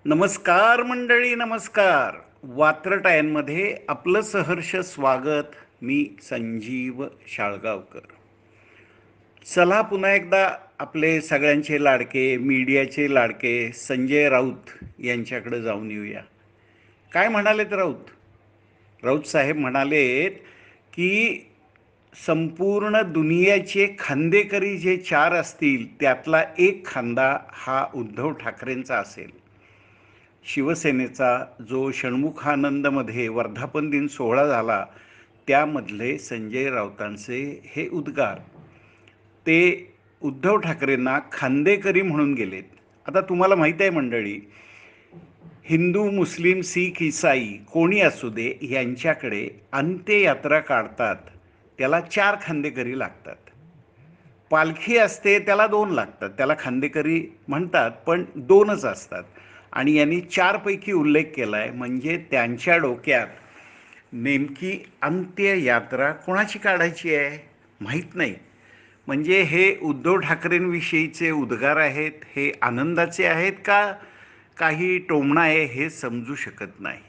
नमस्कार मंडळी, नमस्कार. वात्रटायांमध्ये आपलं सहर्ष स्वागत. मी संजीव शाळगावकर. चला पुन्हा एकदा आपले सगळ्यांचे लाडके, मीडियाचे लाडके संजय राऊत यांच्याकडे जाऊन येऊया. काय म्हणालेत राऊत? राऊत साहेब म्हणालेत की संपूर्ण दुनियाचे खांदेकरी जे चार असतील त्यातला एक खांदा हा उद्धव ठाकरेंचा असेल. शिवसेनेचा जो षण्मुखानंदमध्ये वर्धापन दिन सोहळा झाला त्यामधले संजय राऊतांचे हे उद्गार ते उद्धव ठाकरेंना खांदेकरी म्हणून गेलेत. आता तुम्हाला माहीत आहे मंडळी, हिंदू, मुस्लिम, शीख, ईसाई कोणी असू दे यांच्याकडे अंत्ययात्रा काढतात त्याला 4 खांदेकरी लागतात. पालखी असते त्याला 2 लागतात, त्याला खांदेकरी म्हणतात, पण 2च असतात. आणि यांनी 4 पैकी उल्लेख केला आहे, म्हणजे त्यांच्या डोक्यात नेमकी अंत्ययात्रा कोणाची काढायची आहे माहीत नाही. म्हणजे हे उद्धव ठाकरेंविषयीचे उद्गार आहेत, हे आनंदाचे आहेत का काही टोमणं आहे हे समजू शकत नाही.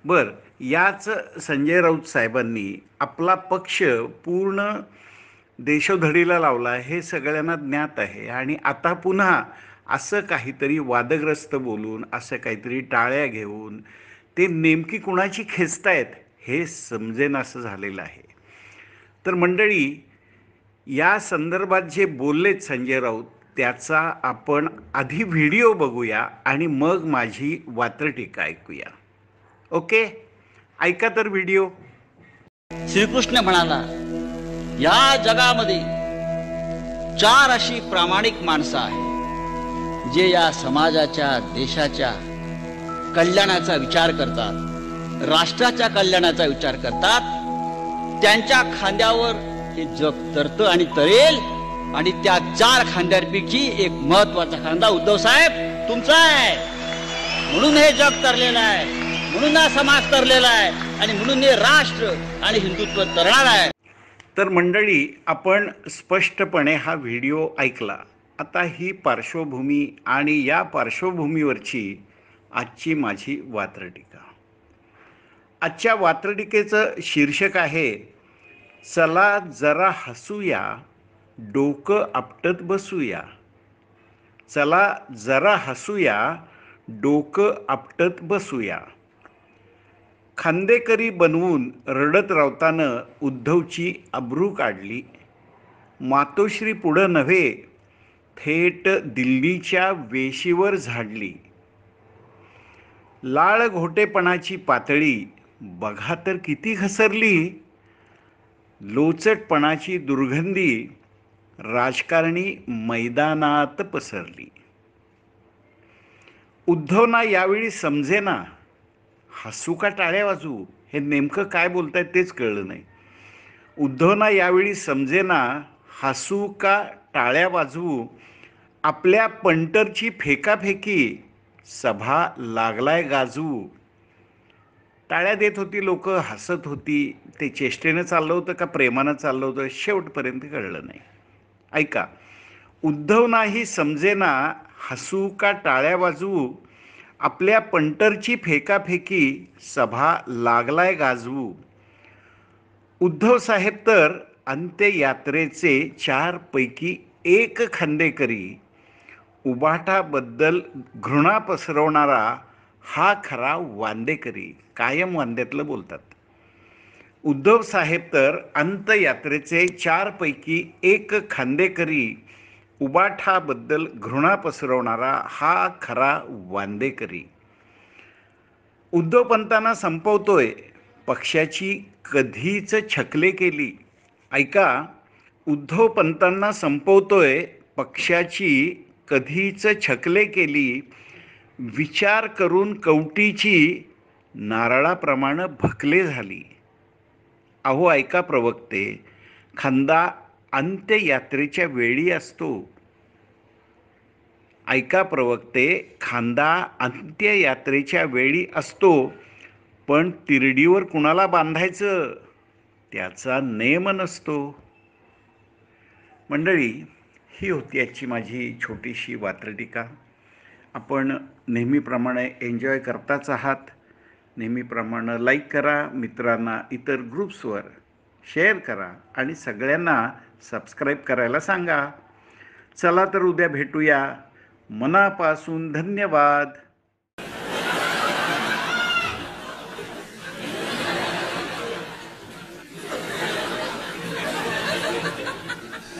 बर, याच संजय राऊत साहेबांनी आपला पक्ष पूर्ण देशोधडीला लावला हे सगळ्यांना ज्ञात आहे. आणि आता पुन्हा असं काहीतरी वादग्रस्त बोलून, असं काहीतरी टाळ्या घेऊन ते नेमकी कुणाची खेचतायत हे समजेनासं झालेलं आहे. तर मंडळी, या संदर्भात जे बोललेत संजय राऊत त्याचा आपण आधी व्हिडिओ बघूया आणि मग माझी वात्रटीका ऐकूया. ओके, ऐका तर व्हिडिओ. श्रीकृष्ण म्हणाला, या जगामध्ये 4 अशी प्रामाणिक माणसं आहेत जे या समाजाच्या, देशाच्या कल्याणाचा विचार करतात, राष्ट्राच्या कल्याणाचा विचार करतात. त्यांच्या खांद्यावर हे जग तरतं आणि तरेल. आणि त्या 4 खांद्यांपैकी एक महत्वाचा खांदा उद्धव साहेब तुमचा आहे. म्हणून हे जग तरलेलं आहे, म्हणून हा समाज तरलेला आहे, आणि म्हणून हे राष्ट्र आणि हिंदुत्व तरणार आहे. तर मंडळी, आपण स्पष्टपणे हा व्हिडिओ ऐकला. आता ही पार्श्वभूमी आणि या पार्श्वभूमीवरची आजची माझी वात्रटिका. आजच्या वात्रटिकेचं शीर्षक आहे, चला जरा हसूया, डोकं आपटत बसूया. चला जरा हसूया, डोकं आपटत बसूया. खांदेकरी बनवून रडत राऊतानं उद्धवची अब्रू काढली. मातोश्री पुढं नव्हे, थेट दिल्लीच्या वेशीवर झाडली. लाळ घोटेपणाची पातळी बघा तर किती घसरली. लोचटपणाची दुर्गंधी राजकारणी मैदानात पसरली. उद्धवना यावेळी समजेना हसू का टाळ्या वाजू, हे नेमकं काय बोलतायत तेच कळलं नाही. उद्धवना यावेळी समजेना हसू का टाळ्या वाजवू, आपल्या पंटरची फेकाफेकी सभा लागलाय गाजवू. टाळ्या देत होती लोक, हसत होती. ते चेष्टेनं चाललं होतं का प्रेमानं चाललं होतं शेवटपर्यंत कळलं नाही. ऐका, उद्धवनाही समजेना हसू का टाळ्या वाजवू, आपल्या पंटरची फेकाफेकी सभा लागलाय गाजवू. उद्धव साहेब तर अंत्ययात्रेचे 4 पैकी एक खांदेकरी. उबाटाबद्दल घृणा पसरवणारा हा खरा वांदेकरी. कायम वांद्यातलं बोलतात. उद्धव साहेब तर अंत्ययात्रेचे 4 पैकी एक खांदेकरी. उबाठाबद्दल घृणा पसरवणारा हा खरा वांदेकरी. उद्धव पंतांना संपवतोय, पक्षाची कधीच छकले केली. ऐका, उद्धव पंतांना संपवतोय, पक्षाची कधीच छकले केली. विचार करून कवटीची नारळाप्रमाणे भकले झाली. अहो ऐका प्रवक्ते, खांदा अंत्ययात्रेच्या वेळी असतो. ऐका प्रवक्ते, खांदा अंत्ययात्रेच्या वेळी असतो, पण तिरडीवर कुणाला बांधायचं त्याचा नेम नसतो. मंडळी, ही होती आजची माझी छोटीशी वात्रटिका. आपण नेहमीप्रमाणे एन्जॉय करताच आहात. नेहमीप्रमाणे लाईक करा, मित्रांना इतर ग्रुप्सवर शेअर करा आणि सगळ्यांना सबस्क्राईब करायला सांगा. चला तर उद्या भेटूया. मनापासून धन्यवाद.